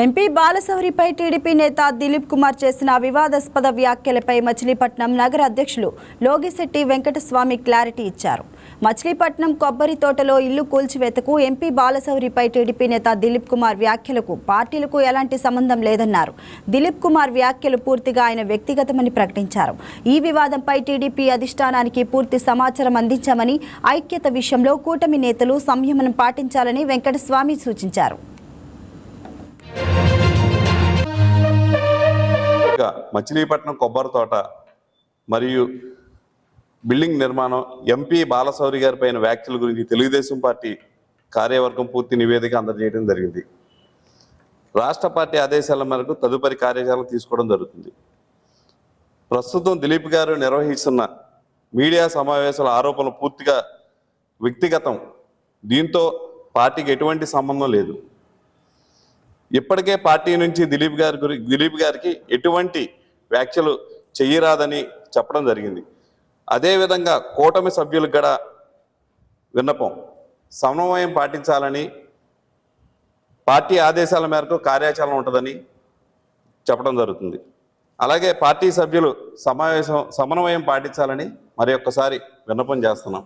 MP బాలశౌరిపై TDP నేత దిలీప్ కుమార్ చేసిన వివాదాస్పద వ్యాఖ్యలపై మచిలీపట్నం నగర అధ్యక్షులు లోగిశెట్టి వెంకటస్వామి క్లారిటీ ఇచ్చారు. మచిలీపట్నం కొబ్బరి తోటలో ఇల్లు కూల్చివేతకు ఎంపీ బాలశౌరిపై టీడీపీ నేత దిలీప్ కుమార్ వ్యాఖ్యలకు పార్టీలకు ఎలాంటి సంబంధం లేదన్నారు. దిలీప్ కుమార్ వ్యాఖ్యలు పూర్తిగా ఆయన వ్యక్తిగతమని ప్రకటించారు. ఈ వివాదంపై టీడీపీ అధిష్టానానికి పూర్తి సమాచారం అందించామని, ఐక్యత విషయంలో కూటమి నేతలు సంయమనం పాటించాలని వెంకటస్వామి సూచించారు. మచిలీపట్నం కొబ్బరి తోట మరియు బిల్డింగ్ నిర్మాణం ఎంపీ బాలశౌరి గారి పైన వ్యాఖ్యల గురించి తెలుగుదేశం పార్టీ కార్యవర్గం పూర్తి నివేదిక అందజేయడం జరిగింది. రాష్ట్ర పార్టీ ఆదేశాల మేరకు తదుపరి కార్యాచరణ తీసుకోవడం జరుగుతుంది. ప్రస్తుతం దిలీప్ గారు నిర్వహిస్తున్న మీడియా సమావేశాల ఆరోపణలు పూర్తిగా వ్యక్తిగతం. దీంతో పార్టీకి ఎటువంటి సంబంధం లేదు. ఇప్పటికే పార్టీ నుంచి దిలీప్ గారికి ఎటువంటి వ్యాఖ్యలు చేయరాదని చెప్పడం జరిగింది. అదేవిధంగా కూటమి సభ్యులకు కూడా విన్నపం, సమన్వయం పాటించాలని, పార్టీ ఆదేశాల మేరకు కార్యాచరణ ఉంటుందని చెప్పడం జరుగుతుంది. అలాగే పార్టీ సభ్యులు సమన్వయం పాటించాలని మరి ఒక్కసారి విన్నపం చేస్తున్నాం.